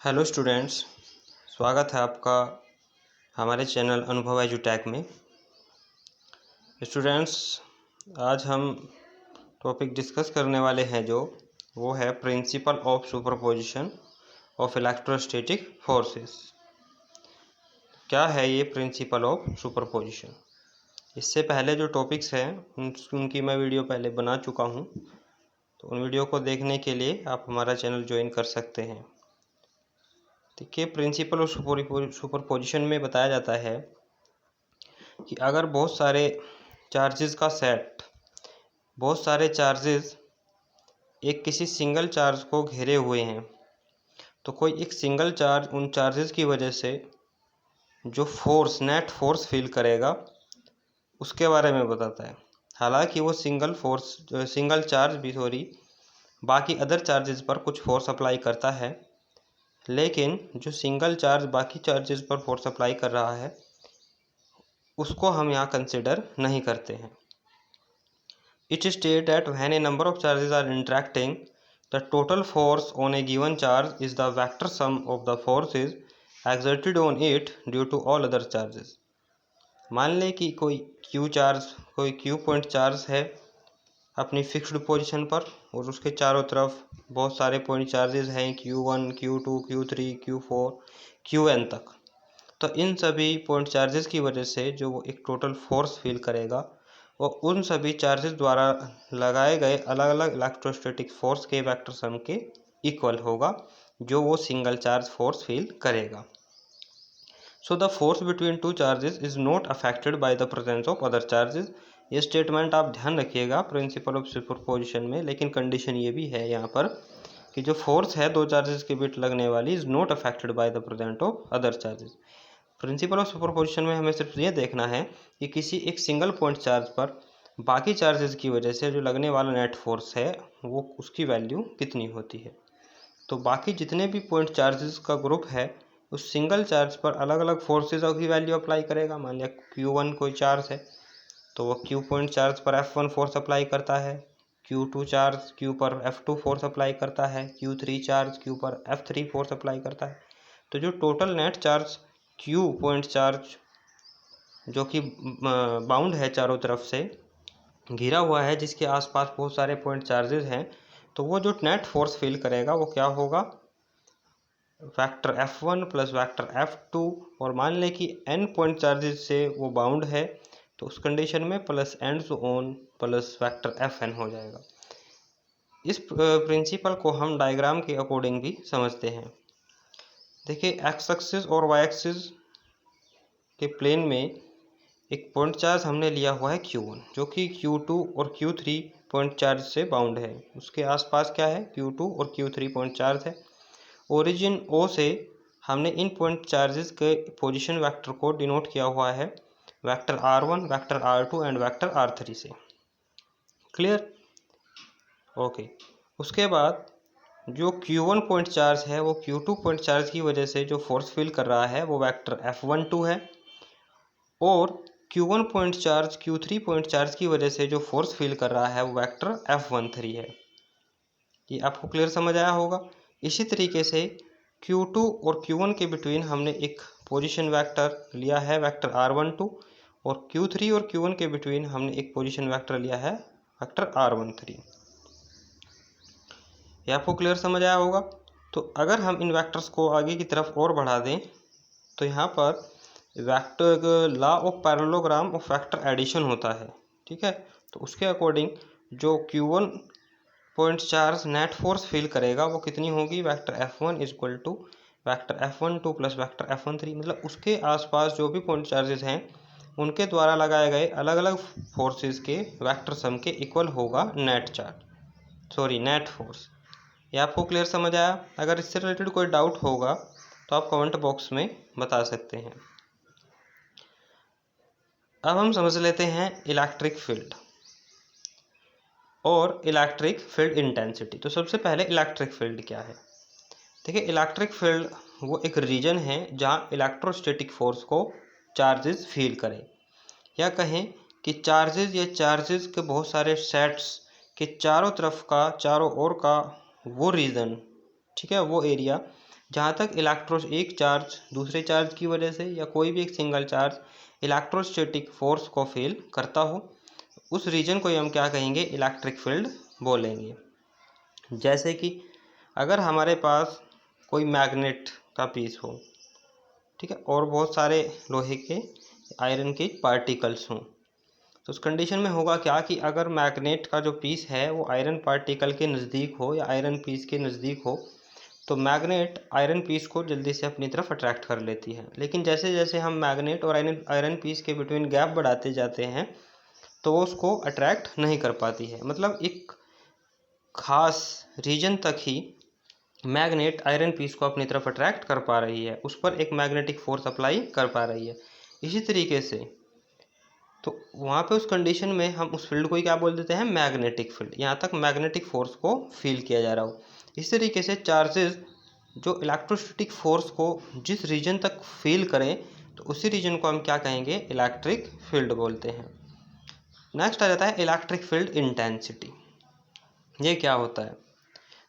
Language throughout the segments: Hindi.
हेलो स्टूडेंट्स, स्वागत है आपका हमारे चैनल अनुभव एजुटेक में। स्टूडेंट्स, आज हम टॉपिक डिस्कस करने वाले हैं वो है principle of superposition of electrostatic forces. क्या है ये प्रिंसिपल ऑफ सुपरपोजिशन? इससे पहले जो टॉपिक्स हैं उनकी मैं वीडियो पहले बना चुका हूँ, तो उन वीडियो को देखने के लिए आप हमारा चैनल ज्वाइन कर सकते हैं। देखिए, प्रिंसिपल ऑफ सुपरपोजिशन में बताया जाता है कि अगर बहुत सारे चार्जेस का सेट, बहुत सारे चार्जेस एक किसी सिंगल चार्ज को घेरे हुए हैं, तो कोई एक सिंगल चार्ज उन चार्जेस की वजह से जो फोर्स, नेट फोर्स फील करेगा, उसके बारे में बताता है। हालांकि वो सिंगल चार्ज भी बाकी अदर चार्जेस पर कुछ फोर्स अप्लाई करता है, लेकिन जो सिंगल चार्ज बाकी चार्जेस पर फोर्स अप्लाई कर रहा है उसको हम यहाँ कंसिडर नहीं करते हैं। It states that when a number of charges are interacting, the total force on a given charge is the vector sum of the forces exerted on it due to all other charges। मान लें कि कोई Q पॉइंट चार्ज है अपनी फिक्स्ड पोजीशन पर, और उसके चारों तरफ बहुत सारे पॉइंट चार्जेस हैं Q1, Q2, Q3, Q4, Qn तक। तो इन सभी पॉइंट चार्जेस की वजह से जो वो एक टोटल फोर्स फील करेगा वो उन सभी चार्जेस द्वारा लगाए गए अलग अलग इलेक्ट्रोस्टैटिक फोर्स के वेक्टर सम के इक्वल होगा, जो वो सिंगल चार्ज फोर्स फील करेगा। So the force between two charges is not affected by the presence of other charges. ये स्टेटमेंट आप ध्यान रखिएगा प्रिंसिपल ऑफ सुपरपोजिशन में, लेकिन कंडीशन ये भी है यहाँ पर कि जो फोर्स है दो चार्जेस के बीच लगने वाली is not affected by the presence of other charges. Principle of superposition में हमें सिर्फ ये देखना है कि किसी एक सिंगल पॉइंट चार्ज पर बाकी चार्जेस की वजह से जो लगने वाला नेट फोर्स है वो उसकी वैल्यू कितनी होती है। तो बाकी जितने भी पॉइंट चार्जेस का ग्रुप है उस सिंगल चार्ज पर अलग अलग फोर्सेज की वैल्यू अप्लाई करेगा। मान लिया Q1 कोई चार्ज है तो वो Q पॉइंट चार्ज पर F1 फोर्स अप्लाई करता है, Q2 चार्ज Q पर F2 फोर्स अप्लाई करता है, Q3 चार्ज Q पर F3 फोर्स अप्लाई करता है। तो जो total net charge Q point charge जो कि बाउंड है, चारों तरफ से घिरा हुआ है, जिसके आसपास बहुत सारे पॉइंट चार्जेस हैं, तो वो जो नेट फोर्स फील करेगा वो क्या होगा, vector F1 plus vector F2। और मान लें कि n पॉइंट चार्जेस से वो बाउंड है, तो उस कंडीशन में plus and on plus vector Fn हो जाएगा। इस प्रिंसिपल को हम डायग्राम के अकॉर्डिंग भी समझते हैं। देखिए, एक्स एक्सिस और वाई एक्सिस के प्लेन में एक पॉइंट चार्ज हमने लिया हुआ है Q1, जो कि Q2 और Q3 पॉइंट चार्ज से बाउंड है। उसके आसपास क्या है, Q2 और Q3 पॉइंट चार्ज है। ओरिजिन O से हमने इन पॉइंट चार्जेस के पोजीशन वेक्टर को डिनोट किया हुआ है vector R1, vector R2 and vector R3 से। क्लियर? ओके। उसके बाद जो Q1 पॉइंट चार्ज है वो Q2 पॉइंट चार्ज की वजह से जो फोर्स फील कर रहा है वो वेक्टर F12 है, और Q1 point charge Q3 point charge की वजह से जो फोर्स फील कर रहा है वो वेक्टर F13 है। ये आपको क्लियर समझ आया होगा। इसी तरीके से Q2 और Q1 के बिटवीन हमने एक पोजीशन वेक्टर लिया है वेक्टर R12, और Q3 और Q1 के बिटवीन हमने एक पोजीशन वेक्टर लिया है वेक्टर R13। ये आपको क्लियर समझ आया होगा। तो अगर हम इन वेक्टर्स को आगे की तरफ और बढ़ा दें तो यहाँ पर vector law of parallelogram of vector addition होता है, ठीक है। तो उसके अकॉर्डिंग जो Q1 point charge net force feel करेगा वो कितनी होगी, vector F1 equal to vector F12 plus vector F13। मतलब उसके आसपास जो भी पॉइंट चार्जेस हैं उनके द्वारा लगाए गए अलग अलग फोर्सेस के वेक्टर सम के इक्वल होगा नेट फोर्स। ये आपको क्लियर समझ आया? अगर इससे रिलेटेड कोई डाउट होगा तो आप कमेंट बॉक्स में बता सकते हैं। अब हम समझ लेते हैं इलेक्ट्रिक फील्ड और इलेक्ट्रिक फील्ड इंटेंसिटी। तो सबसे पहले इलेक्ट्रिक फील्ड क्या है? देखिए, इलेक्ट्रिक फील्ड वो एक रीजन है जहाँ इलेक्ट्रोस्टैटिक फोर्स को चार्जेस फील करें, या कहें कि चार्जेस के बहुत सारे सेट्स के चारों ओर का वो रीजन, ठीक है, वो एरिया जहाँ तक एक चार्ज दूसरे चार्ज की वजह से या कोई भी एक सिंगल चार्ज इलेक्ट्रोस्टैटिक फोर्स को फील करता हो, उस रीजन को हम क्या कहेंगे, इलेक्ट्रिक फील्ड बोलेंगे। जैसे कि अगर हमारे पास कोई मैग्नेट का पीस हो, ठीक है, और बहुत सारे लोहे के आयरन के पार्टिकल्स हों, तो उस कंडीशन में होगा क्या कि अगर मैग्नेट का जो पीस है वो आयरन पार्टिकल के नज़दीक हो या आयरन पीस के नज़दीक हो, तो मैग्नेट आयरन पीस को जल्दी से अपनी तरफ अट्रैक्ट कर लेती है। लेकिन जैसे जैसे हम मैग्नेट और आयरन पीस के बिटवीन गैप बढ़ाते जाते हैं तो वो उसको अट्रैक्ट नहीं कर पाती है। मतलब एक खास रीजन तक ही मैग्नेट आयरन पीस को अपनी तरफ अट्रैक्ट कर पा रही है, उस पर एक मैग्नेटिक फोर्स अप्लाई कर पा रही है। इसी तरीके से तो वहाँ पे उस कंडीशन में हम उस फील्ड को ही क्या बोल देते हैं, मैग्नेटिक फील्ड, यहाँ तक मैग्नेटिक फोर्स को फील किया जा रहा हो। इस तरीके से चार्जेस जो इलेक्ट्रोस्टैटिक फोर्स को जिस रीजन तक फील करें तो उसी रीजन को हम क्या कहेंगे, इलेक्ट्रिक फील्ड बोलते हैं। नेक्स्ट आ जाता है इलेक्ट्रिक फील्ड इंटेंसिटी। ये क्या होता है,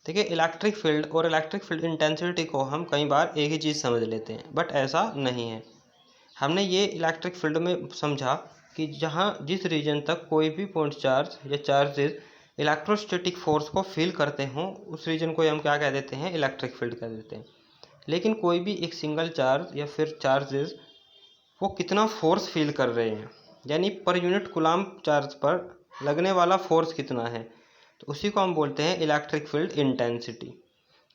देखिए इलेक्ट्रिक फील्ड और इलेक्ट्रिक फील्ड इंटेंसिटी को हम कई बार एक ही चीज़ समझ लेते हैं, बट ऐसा नहीं है। हमने ये इलेक्ट्रिक फील्ड में समझा कि जहाँ जिस रीजन तक कोई भी पॉइंट चार्ज या चार्जेस इलेक्ट्रोस्टैटिक फोर्स को फील करते हों, उस रीजन को हम क्या कह देते हैं, इलेक्ट्रिक फील्ड कह देते हैं। लेकिन कोई भी एक सिंगल चार्ज या फिर चार्जेस वो कितना फोर्स फील कर रहे हैं, यानी पर यूनिट कूलम्ब चार्ज पर लगने वाला फोर्स कितना है, तो उसी को हम बोलते हैं इलेक्ट्रिक फील्ड इंटेंसिटी।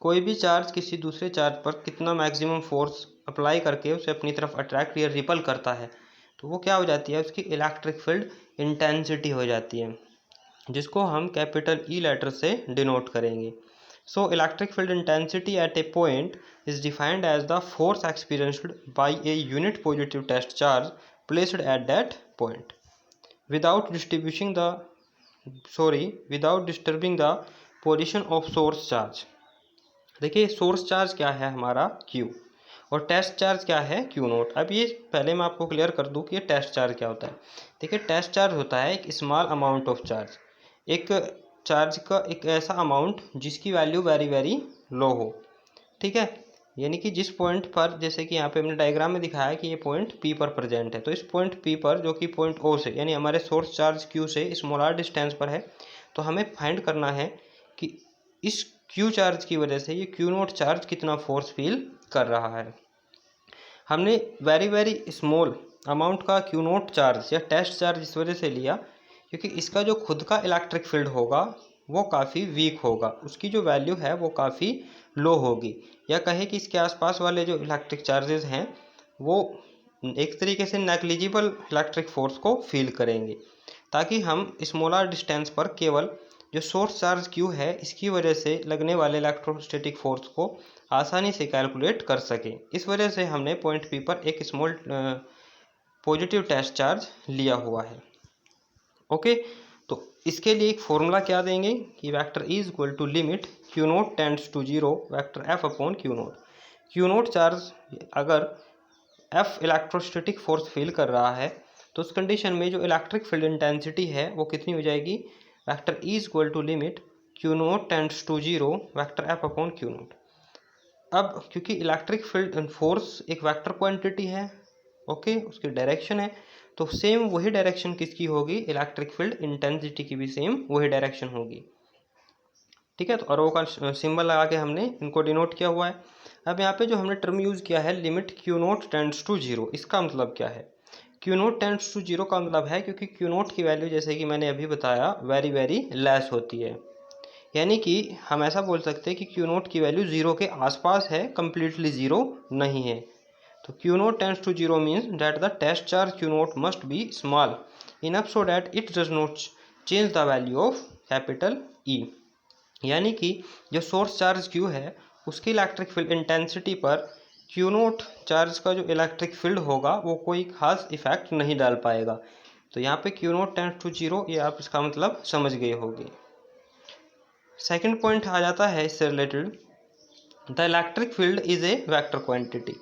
कोई भी चार्ज किसी दूसरे चार्ज पर कितना मैक्सिमम फोर्स अप्लाई करके उसे अपनी तरफ अट्रैक्ट या रिपल करता है, तो वो क्या हो जाती है, उसकी इलेक्ट्रिक फील्ड इंटेंसिटी हो जाती है, जिसको हम कैपिटल ई लेटर से डिनोट करेंगे। So electric field intensity at a point is defined as the force experienced by a unit positive test charge placed at that point without disturbing the position of source charge। देखिए सोर्स चार्ज क्या है हमारा Q और टेस्ट चार्ज क्या है Q नोट। अब ये पहले मैं आपको क्लियर कर दूं कि ये टेस्ट चार्ज क्या होता है। देखिए टेस्ट चार्ज होता है एक स्मॉल अमाउंट ऑफ चार्ज, एक चार्ज का एक ऐसा अमाउंट जिसकी वैल्यू वेरी वेरी लो हो, ठीक है, यानी कि जिस पॉइंट पर, जैसे कि यहाँ पे हमने डायग्राम में दिखाया कि ये पॉइंट P पर प्रेजेंट है, तो इस पॉइंट P पर जो कि पॉइंट O से यानी हमारे सोर्स चार्ज Q से स्मॉल r डिस्टेंस पर है, तो हमें फाइंड करना है कि इस Q चार्ज की वजह से ये Q नोट चार्ज कितना फोर्स फील कर रहा है। हमने वेरी वेरी स्मॉल अमाउंट का Q नोट चार्ज या टेस्ट चार्ज इस वजह से लिया क्योंकि इसका जो खुद का इलेक्ट्रिक फील्ड होगा वो काफ़ी वीक होगा, उसकी जो वैल्यू है वो काफ़ी लो होगी, या कहे कि इसके आसपास वाले जो इलेक्ट्रिक चार्जेस हैं वो एक तरीके से नेग्लिजिबल इलेक्ट्रिक फोर्स को फील करेंगे, ताकि हम स्मॉलर डिस्टेंस पर केवल जो सोर्स चार्ज Q है इसकी वजह से लगने वाले इलेक्ट्रोस्टैटिक फोर्स को आसानी से कैलकुलेट कर सकें। इस वजह से हमने पॉइंट P पर एक स्मॉल पॉजिटिव टेस्ट चार्ज लिया हुआ है। ओके, तो इसके लिए एक फॉर्मूला क्या देंगे कि vector E is equal to limit Q nought tends to zero vector F upon Q nought. Q nought charge अगर F इलेक्ट्रोस्टैटिक फोर्स फील कर रहा है तो उस कंडीशन में जो इलेक्ट्रिक फील्ड इंटेंसिटी है वो कितनी हो जाएगी, vector E is equal to limit Q nought tends to zero vector F upon Q nought. अब क्योंकि इलेक्ट्रिक फील्ड फोर्स एक वेक्टर क्वांटिटी है, ओके, उसकी डायरेक्शन है, तो सेम वही डायरेक्शन किसकी होगी, इलेक्ट्रिक फील्ड इंटेंसिटी की भी सेम वही डायरेक्शन होगी, ठीक है। तो अरो का सिंबल लगा के हमने इनको डिनोट किया हुआ है। अब यहाँ पे जो हमने टर्म यूज़ किया है limit Q nought tends to zero, इसका मतलब क्या है, Q nought tends to zero का मतलब है क्योंकि Q नोट की वैल्यू जैसे कि मैंने अभी बताया वेरी वेरी लेस होती है, यानी कि हम ऐसा बोल सकते हैं कि Q नोट की वैल्यू जीरो के आसपास है, कम्प्लीटली जीरो नहीं है। तो Q nought tends to zero means that the test charge Q nought must be small enough so that it does not change the value of capital E, यानी कि जो सोर्स चार्ज Q है उसकी इलेक्ट्रिक फील्ड इंटेंसिटी पर Q नोट चार्ज का जो इलेक्ट्रिक फील्ड होगा वो कोई खास इफेक्ट नहीं डाल पाएगा। तो यहाँ पे Q nought tends to zero, ये आप इसका मतलब समझ गए होंगे। सेकेंड पॉइंट आ जाता है इससे related, the electric field is a vector quantity.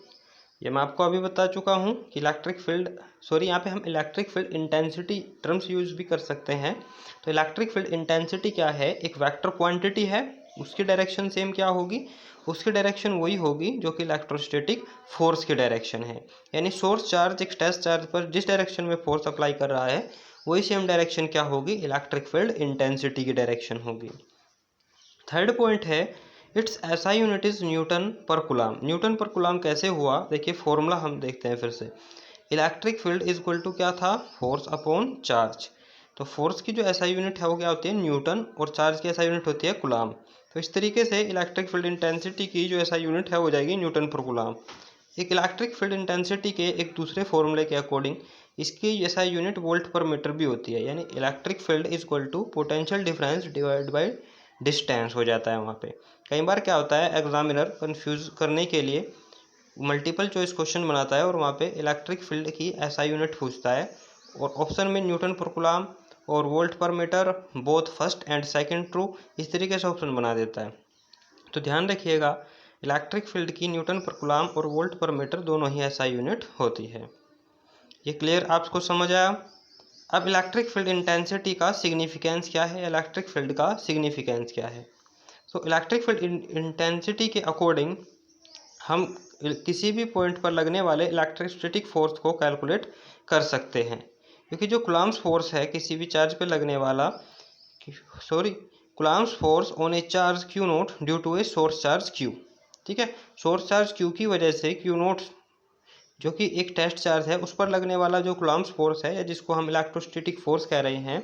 ये मैं आपको अभी बता चुका हूँ कि इलेक्ट्रिक फील्ड, सॉरी यहाँ पे हम electric field intensity terms use भी कर सकते हैं। तो इलेक्ट्रिक फील्ड इंटेंसिटी क्या है, एक वेक्टर क्वांटिटी है उसकी डायरेक्शन सेम क्या होगी, उसकी डायरेक्शन वही होगी जो कि इलेक्ट्रोस्टैटिक फोर्स की डायरेक्शन है। यानी सोर्स चार्ज एक टेस्ट चार्ज पर जिस डायरेक्शन में फोर्स अप्लाई कर रहा है वही सेम डायरेक्शन क्या होगी, इलेक्ट्रिक फील्ड इंटेंसिटी की डायरेक्शन होगी। थर्ड पॉइंट है its SI unit is newton per coulomb. Newton per coulomb कैसे हुआ, देखिए फॉर्मूला हम देखते हैं फिर से। Electric field is equal to क्या था, फोर्स अपॉन चार्ज। तो फोर्स की जो एसआई यूनिट है वो क्या होती है, न्यूटन, और चार्ज की एसआई यूनिट होती है कूलाम। तो इस तरीके से इलेक्ट्रिक फील्ड इंटेंसिटी की जो एसआई यूनिट है वो जाएगी न्यूटन पर कूलाम। एक इलेक्ट्रिक फील्ड इंटेंसिटी के एक दूसरे फॉर्मूले के अकॉर्डिंग इसकी SI unit volt per metre भी होती है। यानी electric field is equal to potential difference divide by distance हो जाता है वहाँ पे। कई बार क्या होता है, एग्जामिनर कंफ्यूज करने के लिए मल्टीपल चॉइस क्वेश्चन बनाता है और वहाँ पे इलेक्ट्रिक फील्ड की एसआई यूनिट पूछता है और ऑप्शन में न्यूटन पर कूलाम और volt per metre both first and second true, इस तरीके से ऑप्शन बना देता है। तो ध्यान रखिएगा इलेक्ट्रिक फील्ड की न्यूटन पर कूलाम और वोल्ट पर मीटर दोनों ही एसआई यूनिट होती है। ये क्लियर आपको समझ आया। अब इलेक्ट्रिक फील्ड इंटेंसिटी का सिग्निफिकेंस क्या है, इलेक्ट्रिक फील्ड का सिग्निफिकेंस क्या है। तो इलेक्ट्रिक फील्ड इंटेंसिटी के अकॉर्डिंग हम किसी भी पॉइंट पर लगने वाले इलेक्ट्रोस्टैटिक फोर्स को कैलकुलेट कर सकते हैं, क्योंकि जो कूलम्ब्स फोर्स है किसी भी चार्ज पे लगने वाला, coulomb's force on a charge Q nought due to a source charge Q. ठीक है, सोर्स चार्ज क्यू की वजह से क्यू नोट जो कि एक टेस्ट चार्ज है उस पर लगने वाला जो कूलम्ब्स फोर्स है या जिसको हम इलेक्ट्रोस्टैटिक फोर्स कह रहे हैं,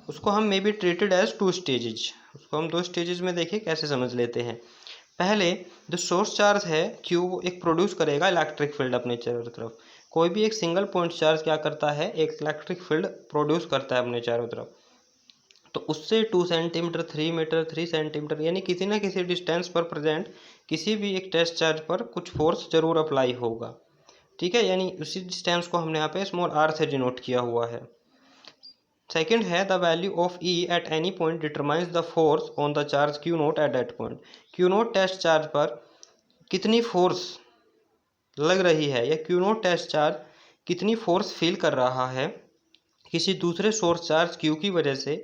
उसको हम may be treated as two stages. उसको हम दो स्टेजेस में देखिए कैसे समझ लेते हैं। पहले जो सोर्स चार्ज है क्यू वो एक प्रोड्यूस करेगा इलेक्ट्रिक फील्ड अपने चारों तरफ। कोई भी एक सिंगल पॉइंट चार्ज क्या करता है, एक इलेक्ट्रिक फील्ड प्रोड्यूस करता है अपने चारों तरफ। तो उससे 2 सेंटीमीटर 3 मीटर 3 सेंटीमीटर यानी किसी ना किसी डिस्टेंस पर प्रेजेंट किसी भी एक टेस्ट चार्ज पर कुछ फोर्स जरूर अप्लाई होगा। ठीक है, यानी उसी डिस्टेंस को हमने यहाँ पे स्मॉल आर से डिनोट किया हुआ है। सेकेंड है the value of E at any point determines the force on the charge Q nought at that point. Q nought test charge पर कितनी फोर्स लग रही है या क्यू नोट टेस्ट चार्ज कितनी फोर्स फील कर रहा है किसी दूसरे सोर्स चार्ज क्यू की वजह से।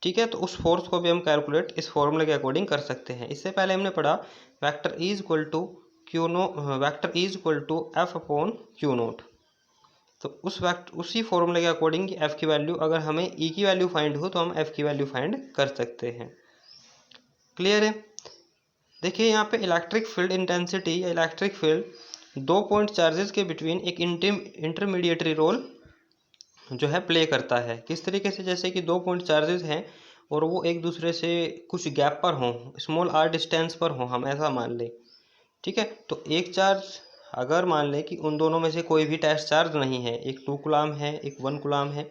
ठीक है, तो उस फोर्स को भी हम कैलकुलेट इस फॉर्मूले के अकॉर्डिंग कर सकते हैं। इससे पहले हमने पढ़ा vector E is equal to vector E is equal to F upon Q nought. तो उसी फॉर्मूले के अकॉर्डिंग एफ की वैल्यू, अगर हमें ई की वैल्यू फाइंड हो तो हम एफ की वैल्यू फाइंड कर सकते हैं। क्लियर है। देखिए यहाँ पे इलेक्ट्रिक फील्ड इंटेंसिटी या इलेक्ट्रिक फील्ड दो पॉइंट चार्जेस के बिटवीन एक इंटरमीडिएटरी रोल जो है प्ले करता है। किस तरीके से, जैसे कि दो पॉइंट चार्जेस हैं और वो एक दूसरे से कुछ गैप पर हों, स्मॉल आर डिस्टेंस पर हों, हम ऐसा मान लें। ठीक है, तो एक चार्ज अगर मान लें कि उन दोनों में से कोई भी टेस्ट चार्ज नहीं है, एक 2 कूलाम है एक 1 कूलाम है,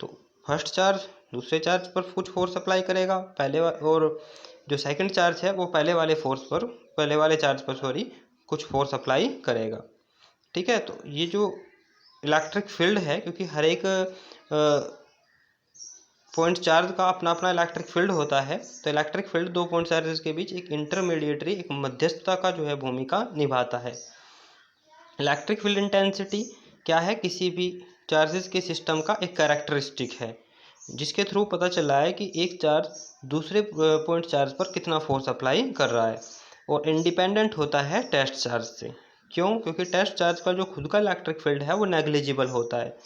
तो फर्स्ट चार्ज दूसरे चार्ज पर कुछ फोर्स अप्लाई करेगा और जो सेकंड चार्ज है वो पहले वाले चार्ज पर कुछ फोर्स अप्लाई करेगा। ठीक है, तो ये जो इलेक्ट्रिक फील्ड है, क्योंकि हर एक पॉइंट चार्ज का अपना अपना इलेक्ट्रिक फील्ड होता है, तो इलेक्ट्रिक फील्ड दो पॉइंट चार्जेस के बीच एक इंटरमीडिएटरी एक मध्यस्थता का जो है भूमिका निभाता है। इलेक्ट्रिक फील्ड इंटेंसिटी क्या है, किसी भी चार्जेस के सिस्टम का एक कैरेक्टरिस्टिक है जिसके थ्रू पता चला है कि एक चार्ज दूसरे पॉइंट चार्ज पर कितना फोर्स अप्लाई कर रहा है, और इंडिपेंडेंट होता है टेस्ट चार्ज से। क्यों, क्योंकि टेस्ट चार्ज का जो खुद का इलेक्ट्रिक फील्ड है वो नेग्लिजिबल होता है।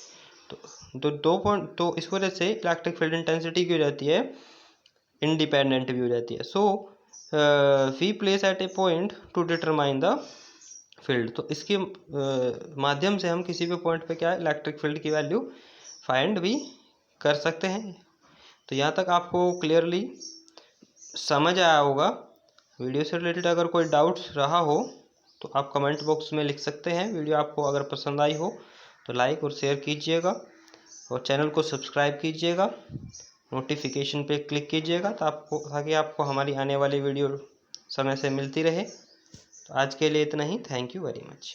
तो इस वजह से इलेक्ट्रिक फील्ड इंटेंसिटी की हो जाती है, इंडिपेंडेंट भी हो जाती है। So we place at a point to determine the field. तो इसके माध्यम से हम किसी भी पॉइंट पे क्या है इलेक्ट्रिक फील्ड की वैल्यू फाइंड भी कर सकते हैं। तो यहाँ तक आपको क्लियरली समझ आया होगा। वीडियो से रिलेटेड अगर कोई डाउट्स रहा हो तो आप कमेंट बॉक्स में लिख सकते हैं। वीडियो आपको अगर पसंद आई हो तो लाइक और शेयर कीजिएगा और चैनल को सब्सक्राइब कीजिएगा, नोटिफिकेशन पे क्लिक कीजिएगा ताकि आपको हमारी आने वाली वीडियो समय से मिलती रहे। तो आज के लिए इतना ही। Thank you very much.